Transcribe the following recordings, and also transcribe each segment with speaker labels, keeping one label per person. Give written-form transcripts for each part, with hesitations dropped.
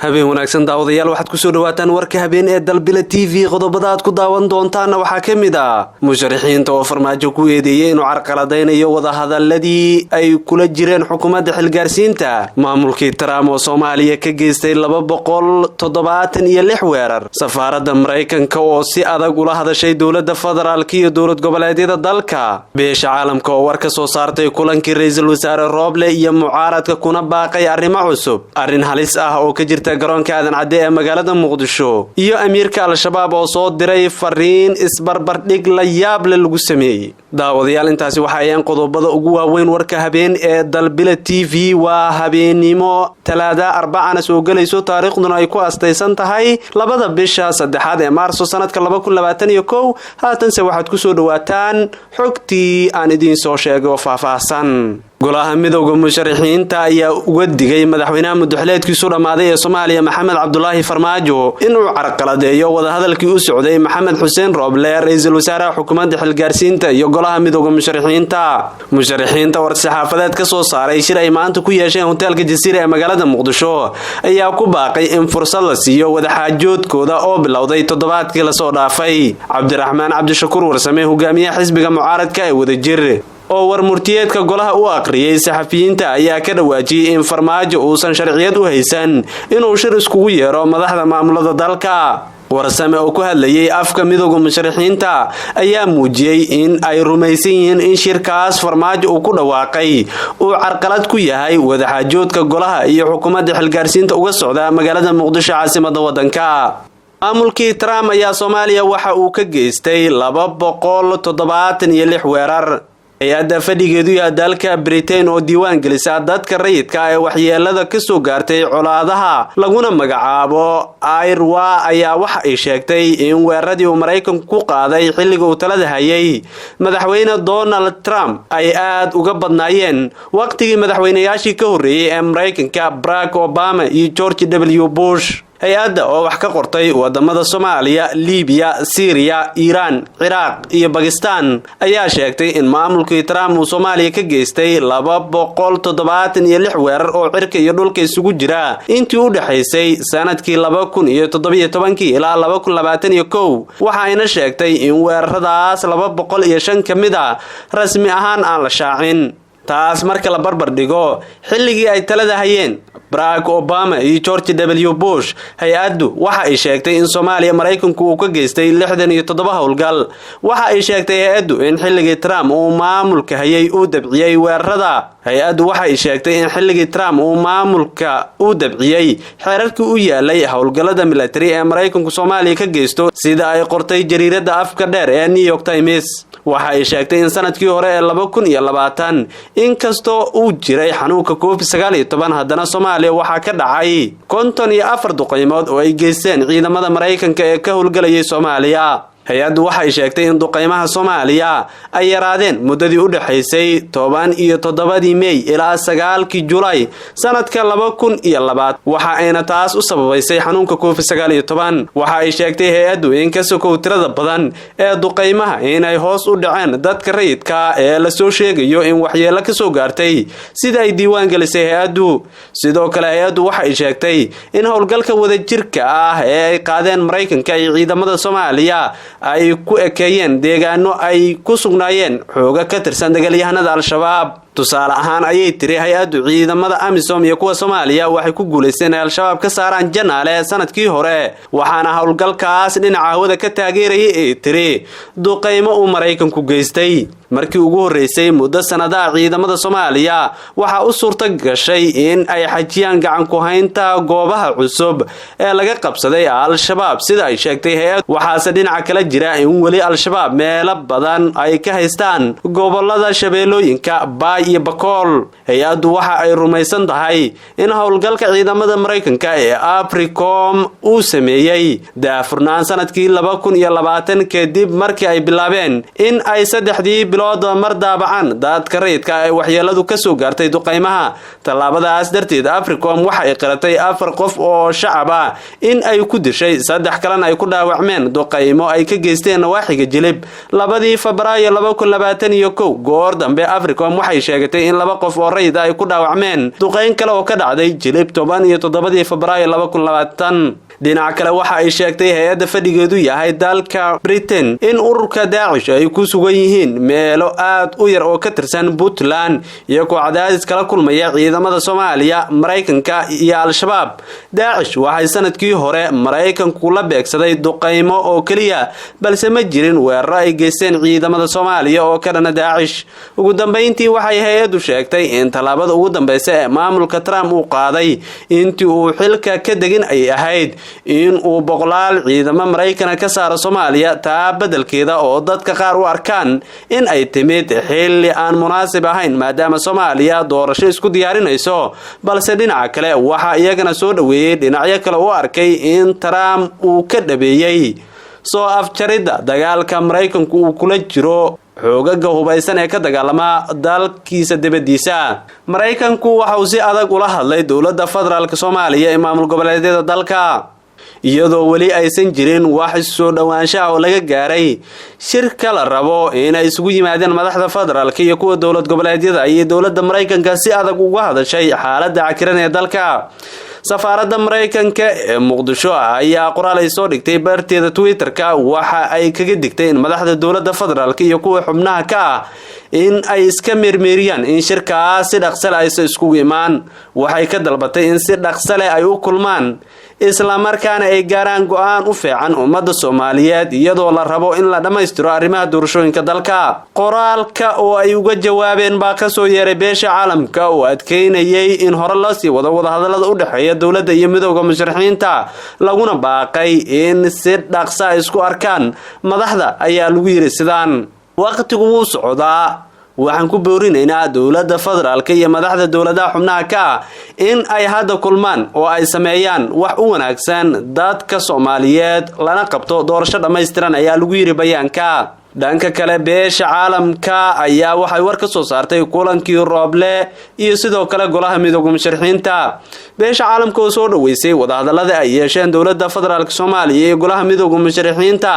Speaker 1: habeen wanaagsan daawadayaal waxaad ku soo dhawaataan warka habeen ee dalbila TV qodobada aad ku daawan doontaan waxaa kamid ah musharaxiinta oo farmaajo ku eedeeyay inuu carqaladeynayo wada hadaladii ay kula jireen xukuumadda xilgaarsiinta maamulkii Trump oo Soomaaliya ka geystay 276 weerar safaaradda Mareykanka oo si adag ula hadashay dawladda federaalka iyo dawlad goboleedyada dalka beesha caalamka oo war ka soo saartay kulankii ra'iisul wasaare Roble iyo mucaaradka kuna baaqay arrimo cusub arrin halis ah oo ka jirta garoonka aadan cadde ee magaalada Muqdisho iyo amiirka al-shabaab oo soo diray fariin isbarbardhig la yaab leh lagu sameeyay daawadayaal intaasi waxa ay qodobada ugu waaweyn warka habeen ee dalbila TV waa habeenimo talaada 4 soo galayso taariikhduna ay ku astaysan tahay labada bisha 3 ee Maarso sanadka 2021 haatanse waxaad ku soo dhawaataan xogtii aan idin soo sheegay faahfaahsan golaha midowga musharaxiinta ayaa uga digay madaxweynaha muddaxleedkiisu dhamaaday ee Soomaaliya Maxamed Cabdullaahi Farmaajo inuu carqaladeeyo wada hadalkii u socday Maxamed Xuseen Roble ra'iisul wasaaraha xukuumadda xilgaarsiinta iyo golaha midowga musharaxiinta war-saxaafadeed ka soo saaray shir ay maanta ku yeesheen hoteelka Jasiira ee magaalada Muqdisho ayaa ku baaqay in fursad la siiyo wada xaajoodkooda oo bilowday toddobaadkii la soo dhaafay Cabdiraxmaan Cabdishakuur Warsame hogaamiyaha xisbiga mucaaradka ee Wadajir oo war murtiyeedka golaha u aqriyay saxafiyiinta ayaa ka dhawaajiyay in Farmaajo uusan sharciyad u haysan inuu shir iskugu yeero madaxda maamulada dalka Warsame oo ku hadlayay afka midowga musharaxiinta ayaa muujiyay in ay rumaysan yihiin in shirkaas Farmaajo uu ku dhawaaqay uu carqalad ku yahay wada xaajoodka golaha iyo xukuumadda xilgaarsiinta uga socda magaalada Muqdisho caasimadda wadanka maamulkii Trump ayaa Soomaaliya waxa uu ka geystay 276 weerar hay-adda fadhigeedu yahay dalka Britain oo diiwaan gelisa dadka rayidka ee waxyeelada ka soo gaartay colaadaha laguna magacaabo Airwa ayaa waxa ay sheegtay in weeraradii uu Mareykanku ku qaaday xilliga uu talada hayay madaxweyne Donald Trump ay aad uga badnaayeen waqtigii madaxweynayaashii ka horreeyay ee Mareykanka Barack Obama iyo George W. Bush hay-adda oo wax ka qortay wadamada Soomaaliya, Liibiya, Syria, Iran, Iraq iyo Pakistan ayaa sheegtay in maamulkii Trump uu Soomaaliya ka geystay 276 weerar oo cirka iyo dhulka isugu jira intii u dhaxaysay sanadkii 2017 ilaa 2021 waxa ayna sheegtay in weeraradaas 205 kamid ah rasmi ahaan aan la shaacin taas marka la barbar dhigo xilligii ay talada hayeen Barack Obama iyo George W. Bush hay-addu waxa ay sheegtay in Soomaaliya Mareykanku uu ka geystay 67 howlgal waxa ay sheegtay hay-addu in xilligii Trump uu maamulka hayay uu dabciyay weerarada hay-addu waxa ay sheegtay in xilligii Trump uu maamulka uu dabciyay xeerarkii u yaalay howlgalada military ee Mareykanku Soomaaliya ka geysto sida ay qortay jariirada afka dheer ee New York Times waxa ay sheegtay in sanadkii hore ee 2020 inkastoo uu jiray xanuunka COVID-19 haddana Soomaaliya waxa ka dhacay 54 duqeymood oo ay geysteen ciidamada Mareykanka ee ka howlgalayay Soomaaliya hay-addu waxa ay sheegtay in duqeymaha Soomaaliya ay yaraadeen muddadii u dhaxaysay 17 May ilaa 9 July sanadka 2002 waxa ayna taas u sababaysay xanuunka COVID-19 waxa ay sheegtay hay-addu in ka soo tirada badan ee duqeymaha inay hoos u dhaceen dadka rayidka ee la soo sheegayo in waxyeelo ka soo gaartay sida ay diiwaan gelisay hay-addu sidoo kale hay-addu waxa ay sheegtay in howlgalka wadajirka ah ee ay qaadeen Mareykanka iyo ciidamada Soomaaliya ay ku ekeeyeen deegaano ay ku sugnaayeen xooga ka tirsan dagaalyahanada al-shabaab tusaale ahaan ayay tiri hay-addu ciidamada AMISOM iyo kuwa Soomaaliya waxay ku guuleysteen al-shabaab ka saaraan Janaale sanadkii hore waxaana howlgalkaas dhinaca hawada ka taageerayay ee tiri duqeymo uu Mareykanku geystay markii ugu horeysay muddo sanadaha ciidamada Soomaaliya waxa u suurta gashay in ay xajiyaan gacan ku haynta goobaha cusub ee laga qabsaday al-shabaab sida ay sheegtay hay-addu waxaase dhinaca kala jira in wali al-shabaab meelo badan ay ka haystaan gobolada shabeelooyinka iyo Bakool hay-addu waxa ay rumaysan tahay in howlgalka ciidamada Mareykanka ee AFRICOM uu sameeyay daafurnaan sanadkii 2020 kadib markii ay bilaabeen in ay 3 bilood mar daabacaan dadka rayidka ay waxyeeladu ka soo gaartay duqeymaha talaabadaas darteed AFRICOM waxa ay qiratay 4 qof oo shacab ah in ay ku dishay 3 kalena ay ku dhaawacmeen duqeymo ay ka geysteen waaxiga Jilib 2 Febraayo 2021 goor dambe AFRICOM waxay sheegatay in 2 qof oo rayid ay ku dhaawacmeen duqeyn kale oo ka dhacday Jilib 17 Febraayo 2020. dhinaca kale waxa ay sheegtay hay'adda fadhigeedu yahay dalka Britain in ururka Daesh ay ku sugan yihiin meelo aad u yar oo ka tirsan Puntland iyagoo cadaadis kala kulmaya ciidamada Soomaaliya, Mareykanka iyo Al-Shabaab. Daesh waxay sanadkii hore Mareykanku la beegsaday duqeymo oo kaliya balse ma jirin weerar ay geysteen ciidamada Soomaaliya oo ka dhana Daesh. ugu dambeyntii waxay hay'addu sheegtay in talaabada ugu dambaysa ee maamulka Trump uu qaaday intii uu xilka ka degin ay ahayd in uu boqolaal ciidamo Mareykan ka saaro Soomaaliya taa beddelkeeda oo dadka qaar u arkaan in ay timid xilli aan munaasib ahayn maadaama Soomaaliya doorasho isku diyaarinayso balse dhinaca kale waxa iyagana soo dhaweeyay dhinacyo kale oo arkay in Trump uu ka dhabeeyay soo afjarida dagaalka Mareykanku uu kula jiro xoogaga hubaysan ee ka dagaalama dalkiisa dibadiisa. Mareykanku waxa uu si adag ula hadlay dowladda federaalka Soomaaliya ee maamul goboleedyada dalka iyadoo wali aysan jirin wax soo dhawaansho oo laga gaaray shirka la rabo in ay isugu yimaadeen madaxda federaalka iyo kuwa dowlad goboleedyada iyo dowladda Mareykanka si adag uga hadashay xaaladda cakiran ee dalka. safaaradda Mareykanka ee Muqdisho ayaa qoraal ay soo dhigtay barteeda Twitter-ka waxa ay kaga digtay in madaxda dowladda federaalka iyo kuwa xubnaha ka ah in ay iska meermeeriyaan in shirkaas si dhaqso leh ay isku imaan. waxay ka dalbatay in si dhaqso leh ay u kulmaan isla markaana ay gaaraan go'aan u fiican ummadda Soomaaliyeed iyadoo la rabo in la dhameystiro arrimaha doorashooyinka dalka. qoraalka oo ay uga jawaabeen baa ka soo yeeray beesha caalamka oo adkeynayay in hore loo sii wado wadahadallada u dhaxeeya dowladda iyo midowga musharaxiinta laguna baaqay in si dhaqso ah isku arkaan madaxda ayaa lagu yiri sidaan. waqtigu wuu socdaa waxaan ku boorinaynaa dowladda federaalka iyo madaxda dowladaha xubnaha ka ah in ay hadda kulmaan oo ay sameeyaan wax u wanaagsan dadka Soomaaliyeed lana qabto doorasho dhameystiran ayaa lagu yiri bayaanka. dhanka kale beesha caalamka ayaa waxay war ka soo saartay kulankii Rooble iyo sidoo kale golaha midowga musharaxiinta. beesha caalamka oo soo dhaweysay wadahadallada ay yeesheen dowladda federaalka Soomaaliya iyo golaha midowga musharaxiinta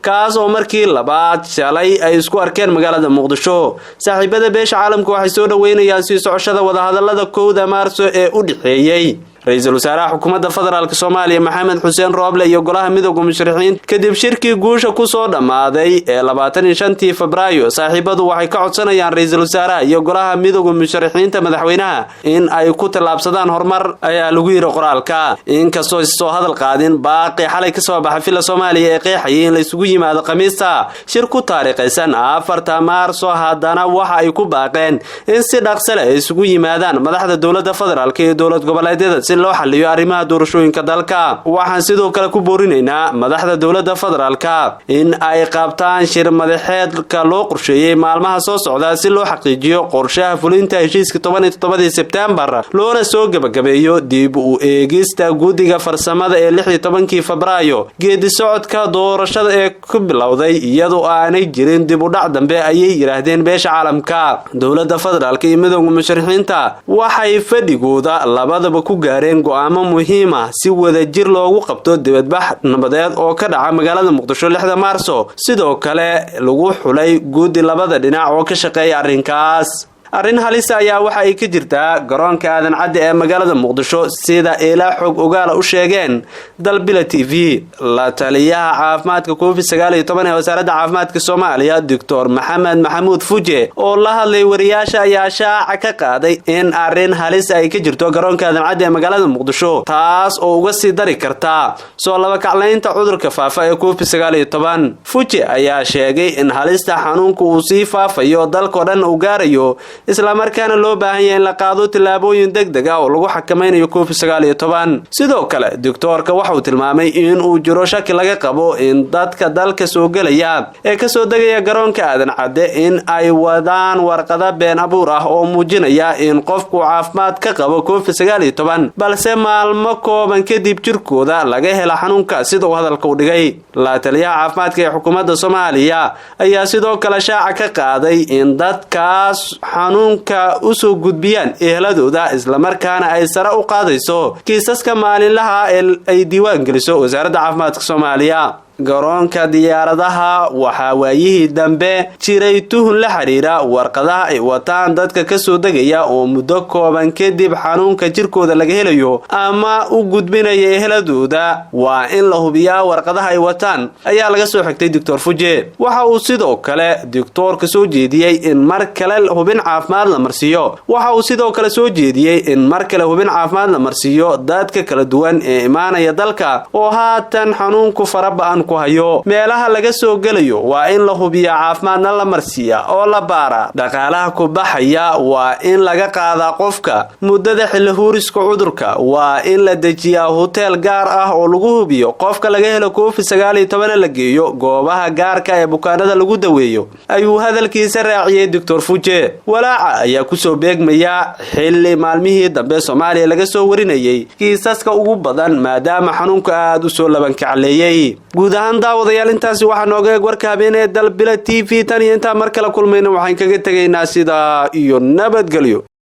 Speaker 1: kaas oo markii labaad shalay ay isku arkeen magaalada Muqdisho. saaxiibada beesha caalamka waxay soo dhaweynayaan sii socoshada wadahadallada 1 Maarso ee u dhaxeeyay ra'iisul wasaaraha xukuumadda federaalka Soomaaliya Maxamed Xuseen Rooble iyo golaha midowga musharaxiinta kadib shirkii guusha ku soo dhamaaday ee 25 Febraayo. saaxiibadu waxay ka codsanayaan ra'iisul wasaaraha iyo golaha midowga musharaxiinta madaxweynaha in ay ku talaabsadaan horumar ayaa lagu yiri qoraalka. inkastoo soo hadal qaadin baaqi xalay ka soo baxay fila Soomaaliya ee qeexayay in la isugu yimaado Khamiista shir ku taariikhaysan 4 Maarso haddana waxa ay ku baaqeen in si dhaqso leh isugu yimaadaan madaxda dowladda federaalka iyo dowlad goboleedyada si loo xalliyo arrimaha doorashooyinka dalka. waxaan sidoo kale ku boorinaynaa madaxda dowladda federaalka in ay qabtaan shir madaxeedka loo qorsheeyay maalmaha soo socda si loo xaqiijiyo qorshaha fulinta heshiiska 17 Sebtembar loona soo gabagabeeyo dib u eegista guddiga farsamada ee 16 Febraayo. geedi socodka doorashada ee ku bilowday iyadoo aanay jirin dib u dhac dambe ayay yiraahdeen beesha caalamka. dowladda federaalka iyo midowga musharaxiinta waxay fadhigooda labadaba ku gaareen go'aamo muhiim ah si wada jir loogu qabto dibadbax nabadeed oo ka dhaca magaalada Muqdisho 6 Maarso. sidoo kale lagu xulay guddi labada dhinac oo ka shaqeeya arrinkaas. arrin halis ayaa waxa ay ka jirtaa garoonka aadan cadde ee magaalada Muqdisho sida ilaa xog ogaal u sheegeen dalbila TV. la taliyaha caafimaadka COVID-19 ee wasaaradda caafimaadka Soomaaliya Dr. Maxamed Maxamuud Fuje oo la hadlay wariyaasha ayaa shaaca ka qaaday in arrin halis ay ka jirto garoonka aadan cadde ee magaalada Muqdisho taas oo uga sii dari karta soo laba kacleynta cudurka faafa ee COVID-19. Fuje ayaa sheegay in halista xanuunku uu sii faafayo dalka dhan uu gaarayo isla markaana loo baahan yahay in la qaado tilaabooyin degdeg ah oo lagu xakameynayo COVID-19. sidoo kale doctorka waxa uu tilmaamay in uu jiro shaki laga qabo in dadka dalka soo galaya ee ka soo degaya garoonka aadan cadde in ay wadaan warqado been abuur ah oo muujinaya in qofku caafimaad ka qabo COVID-19 balse maalmo kooban kadib jirkooda laga helo xanuunka sida uu hadalka u dhigay. la taliyaha caafimaadka ee xukuumadda Soomaaliya ayaa sidoo kale shaaca ka qaaday in dadkaas xanuunka u soo gudbiyaan ehladooda isla markaana ay sare u qaadayso kiisaska maalinlaha ee ay diiwaan geliso wasaaradda caafimaadka Soomaaliya. garoonka diyaaradaha waxaa waayihii dambe jiray tuhun la xiriira warqadaha ay wataan dadka ka soo degaya oo muddo kooban kadib xanuunka jirkooda laga helayo ama u gudbinaya eheladooda. waa in la hubiyaa warqadaha ay wataan, ayaa laga soo xigtay Dr. Fuje. waxa uu sidoo kale doctorka soo jeediyey in mar kale hubin caafimaad la marsiiyo. waxa uu sidoo kale soo jeediyey in mar kale hubin caafimaad la marsiiyo dadka kala duwan ee imaanaya dalka oo haatan xanuunku faraba'an ku hayo. meelaha laga soo gelayo waa in la hubiyaa caafimaadna la marsiiya oo la baara. dhaqaalaha ku baxaya waa in laga qaadaa qofka. muddada xilli huuriska cudurka waa in la dejiyaa hotel gaar ah oo lagu hubiyo qofka laga helo COVID-19 la geeyo goobaha gaarka ee bukaanada lagu daweeyo, ayuu hadalkiisa raaciyay Dr. Fuje. walaaca ayaa ku soo beegmaya xilli maalmihii dambe Soomaaliya laga soo warinayay kiisaska ugu badan maadaama xanuunka aad u soo laban kacleeyay. guud ahaan daawadayaal intaasi waxaa nooga eeg warka habeenee Dalbila TV. tan iyo intaa mar kale kulmayna waxaan kaga tegaynaa sidaa iyo nabadgelyo.